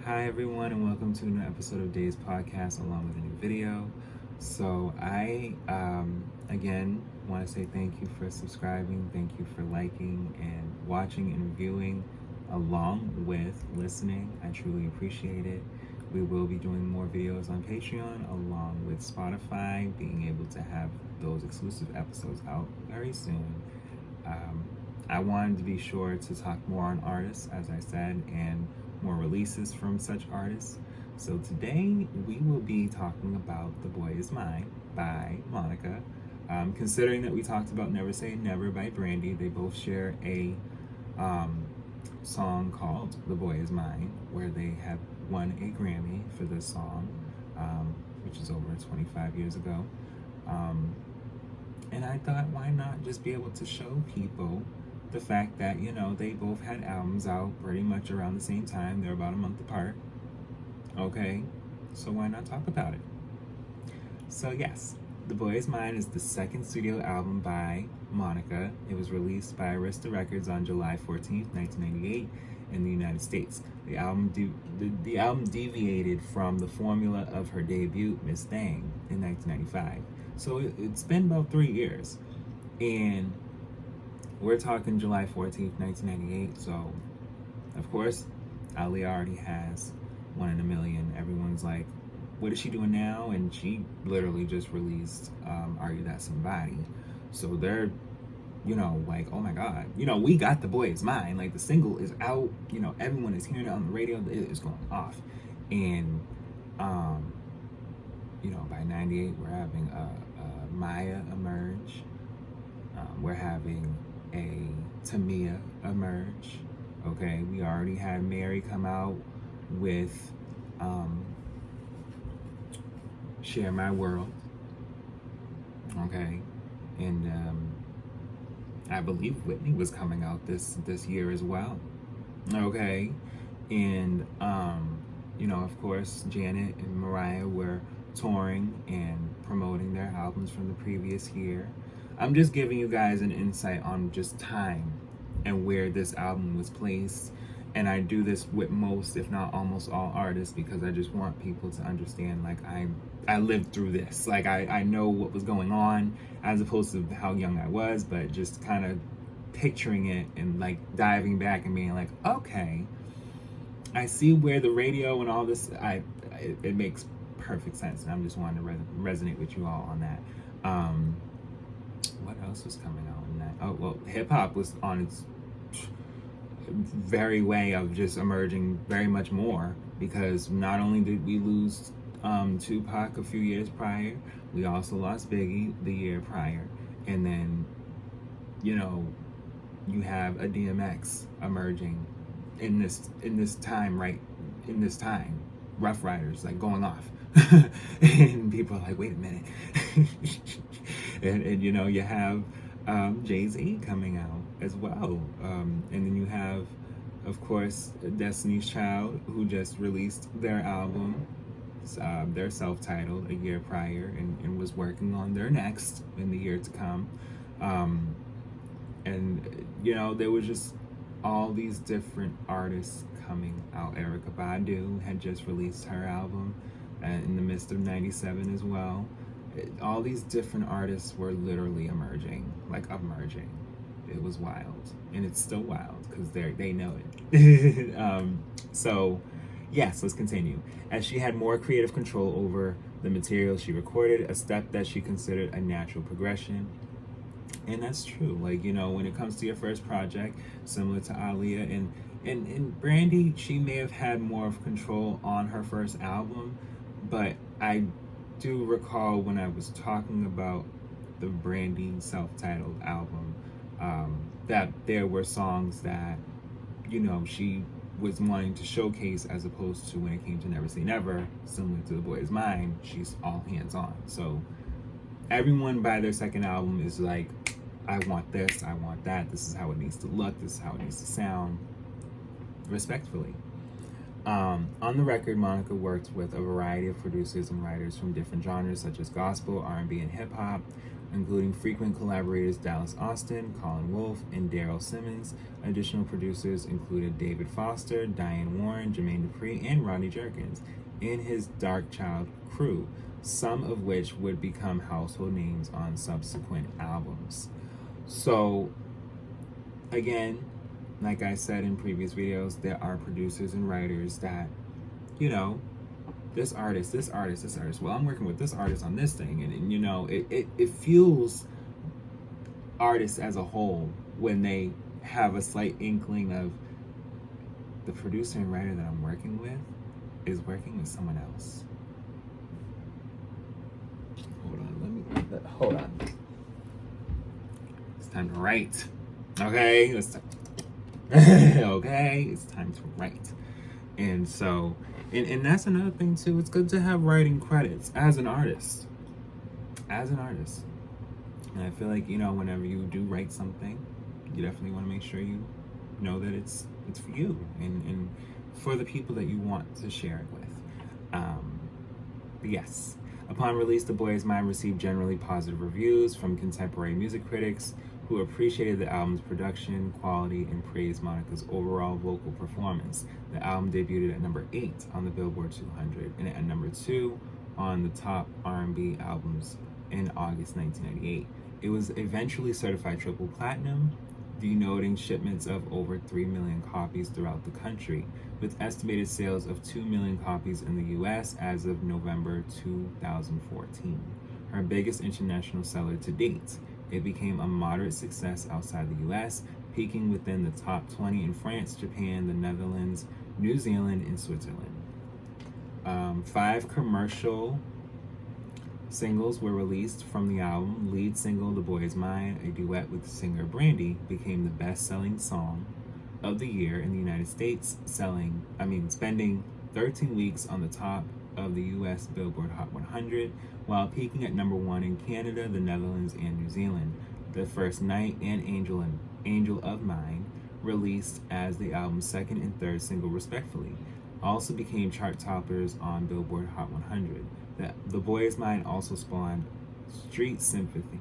Hi everyone, and welcome to a new episode of Days Podcast along with a new video. So I again want to say thank you for subscribing, thank you for liking and watching and viewing along with listening. I truly appreciate it. We will be doing more videos on Patreon along with Spotify, being able to have those exclusive episodes out very soon. I wanted to be sure to talk more on artists, as I said, and more releases from such artists. So today we will be talking about The Boy Is Mine by Monica. Considering that we talked about Never Say Never by Brandy, they both share a song called The Boy Is Mine, where they have won a Grammy for this song, which is over 25 years ago. And I thought, why not just be able to show people the fact that, they both had albums out pretty much around the same time. They're about a month apart. Okay, so why not talk about it? So yes, The Boy Is Mine is the second studio album by Monica. It was released by Arista Records on July 14th, 1998 in the United States. The album deviated from the formula of her debut, Miss Thing, in 1995. So it's been about 3 years. And we're talking July 14th, 1998. So, of course, Aaliyah already has One in a Million. Everyone's like, what is she doing now? And she literally just released Are You That Somebody? So they're, like, oh my God. We got The Boy Is Mine. Like, the single is out. Everyone is hearing it on the radio. It is going off. And, by 98, we're having Maya emerge. We're having a Tamia emerge. Okay, we already had Mary come out with Share My World. Okay, and I believe Whitney was coming out this year as well. Okay, and of course, Janet and Mariah were touring and promoting their albums from the previous year. I'm just giving you guys an insight on just time and where this album was placed. And I do this with most, if not almost all artists, because I just want people to understand, like, I lived through this. Like, I know what was going on, as opposed to how young I was, but just kind of picturing it and, like, diving back and being like, okay, I see where the radio and all this, it makes perfect sense. And I'm just wanting to resonate with you all on that. What else was coming out in that? Oh, well, hip hop was on its very way of just emerging very much more, because not only did we lose Tupac a few years prior, we also lost Biggie the year prior. And then, you have a DMX emerging in this time, right? In this time, Rough Riders, like, going off. And people are like, wait a minute. and you have Jay-Z coming out as well. And then you have, of course, Destiny's Child, who just released their album, their self-titled, a year prior, and was working on their next in the year to come. And there was just all these different artists coming out. Erykah Badu had just released her album in the midst of 97 as well. All these different artists were literally emerging. It was wild, and it's still wild because they know it. So yes, let's continue. As she had more creative control over the material she recorded, a step that she considered a natural progression. And that's true. Like, when it comes to your first project, similar to Aaliyah and Brandy, she may have had more of control on her first album, but I do recall when I was talking about the Brandy self-titled album, that there were songs that, she was wanting to showcase, as opposed to when it came to Never Say Never, similar to The Boy Is Mine, she's all hands-on. So everyone by their second album is like, I want this, I want that, this is how it needs to look, this is how it needs to sound, respectfully. On the record, Monica worked with a variety of producers and writers from different genres such as gospel, R&B, and hip-hop. including frequent collaborators Dallas Austin, Colin Wolfe, and Daryl Simmons. Additional producers included David Foster, Diane Warren, Jermaine Dupri, and Rodney Jerkins in his Darkchild crew, some of which would become household names on subsequent albums. So, again, like I said in previous videos, there are producers and writers that, you know, this artist, well, I'm working with this artist on this thing, and you know, it fuels artists as a whole when they have a slight inkling of the producer and writer that I'm working with is working with someone else. Hold on. It's time to write. Okay? Okay? It's time to write. And so, and that's another thing too. It's good to have writing credits as an artist. And I feel like, you know, whenever you do write something, you definitely want to make sure you know that it's for you and for the people that you want to share it with. But yes, upon release, The Boy Is Mine received generally positive reviews from contemporary music critics who appreciated the album's production, quality, and praised Monica's overall vocal performance. The album debuted at number 8 on the Billboard 200 and at number 2 on the top R&B albums in August 1998. It was eventually certified triple platinum, denoting shipments of over 3 million copies throughout the country, with estimated sales of 2 million copies in the US as of November 2014. Her biggest international seller to date. It became a moderate success outside the US, peaking within the top 20 in France, Japan, the Netherlands, New Zealand, and Switzerland. 5 commercial singles were released from the album. Lead single The Boy Is Mine, a duet with singer Brandy, became the best-selling song of the year in the United States, spending 13 weeks on the top of the US Billboard Hot 100, while peaking at number 1 in Canada, the Netherlands, and New Zealand. The First Night and Angel of Mine, released as the album's second and third single respectively, also became chart toppers on Billboard Hot 100. The Boy Is Mine also spawned Street Symphony,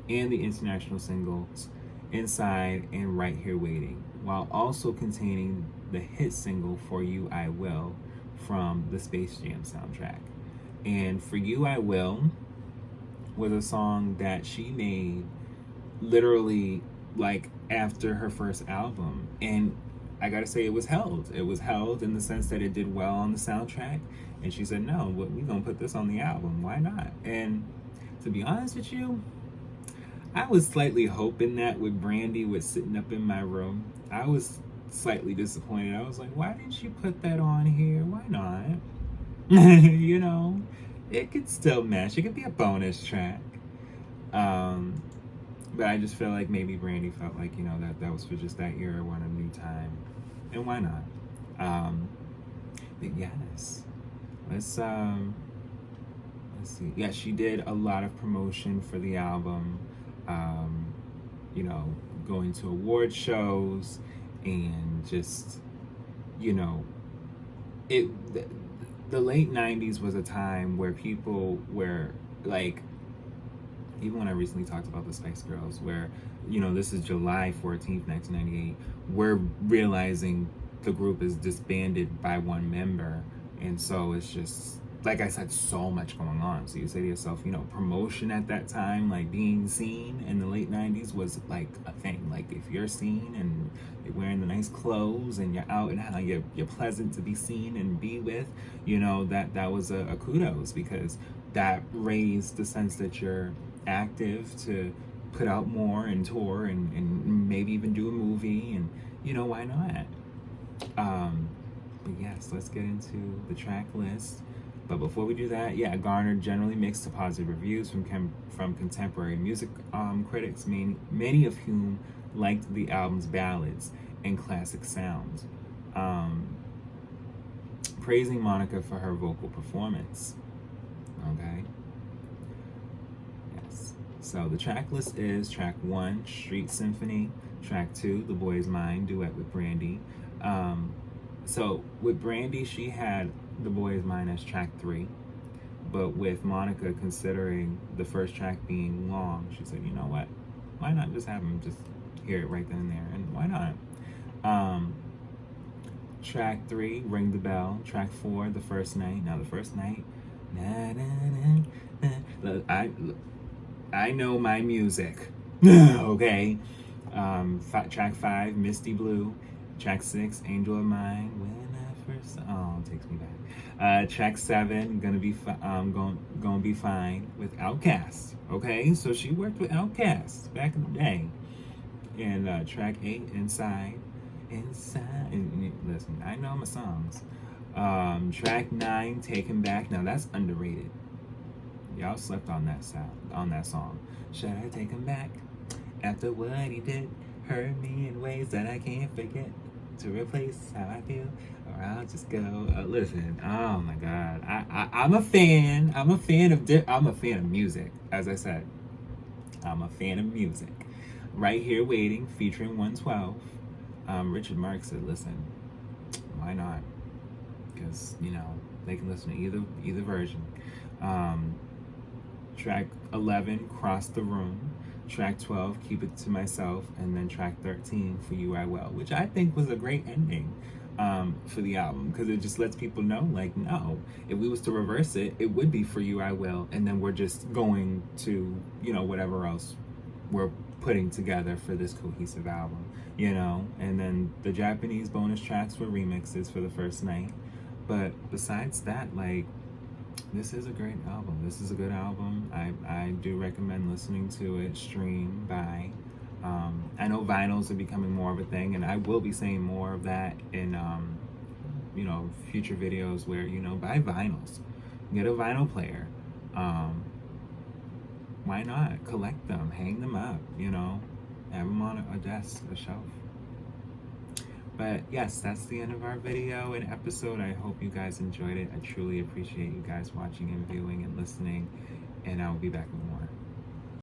and the international singles Inside and Right Here Waiting, while also containing the hit single For You I Will from the Space Jam soundtrack. And For You I Will was a song that she made literally like after her first album, and I gotta say it was held in the sense that it did well on the soundtrack, and she said, no, we're gonna put this on the album, why not? And to be honest with you, I was slightly hoping that with Brandy was sitting up in my room. I was slightly disappointed. I was like, why didn't she put that on here? Why not? You know, it could still match. It could be a bonus track. But I just feel like maybe Brandy felt like, you know, that was for just that era, one a new time. And why not? But yes. Let's see. Yeah, she did a lot of promotion for the album. You know, going to award shows and just, you know, the late 90s was a time where people were like, even when I recently talked about the Spice Girls, where, you know, this is July 14th, 1998, we're realizing the group is disbanded by one member. And so it's just, like I said, so much going on. So you say to yourself, you know, promotion at that time, like being seen in the late 90s was like a thing. Like if you're seen and you're wearing the nice clothes and you're out and how you're pleasant to be seen and be with, you know, that was a kudos, because that raised the sense that you're active to put out more and tour and maybe even do a movie, and, you know, why not? But yes, let's get into the track list. But before we do that, yeah, garnered generally mixed to positive reviews from contemporary music critics, many of whom liked the album's ballads and classic sounds, praising Monica for her vocal performance. Okay. Yes. So the track list is track 1, Street Symphony. Track 2, The Boy Is Mine, duet with Brandy. So with Brandy, she had The Boy Is Mine as track 3. But with Monica considering the first track being long, she said, you know what? Why not just have him just hear it right then and there? And why not? Track 3, Ring the Bell. Track 4, The First Night. Now, The First Night, na, na, na, na. Look, I know my music. Okay. Track 5, Misty Blue. Track 6, Angel of Mine. When I first, oh, it takes me back. Track 7, gonna be fine with Outkast. Okay, so she worked with Outkast back in the day. And track 8, Inside. And listen, I know my songs. Track 9, Taken Back. Now that's underrated. Y'all slept on that song. Should I take him back after what he did? Hurt me in ways that I can't forget. To replace how I feel, or I'll just go. Listen, oh my God, I'm a fan. I'm a fan of music. As I said, I'm a fan of music. Right Here Waiting, featuring 112. Richard Marx said, listen, why not? Because, they can listen to either version. Track 11, Cross the Room. Track 12, Keep It to Myself. And then track 13, For You I Will, which I think was a great ending for the album, because it just lets people know, like, no, if we was to reverse it, it would be For You I Will, and then we're just going to, whatever else we're putting together for this cohesive album, and then the Japanese bonus tracks were remixes for The First Night. But besides that, like, this is a great album. This is a good album. I do recommend listening to it, stream, buy. I know vinyls are becoming more of a thing, and I will be saying more of that in future videos where, buy vinyls. Get a vinyl player. Why not? Collect them, hang them up, have them on a desk, a shelf. But yes, that's the end of our video and episode. I hope you guys enjoyed it. I truly appreciate you guys watching and viewing and listening, and I will be back with more.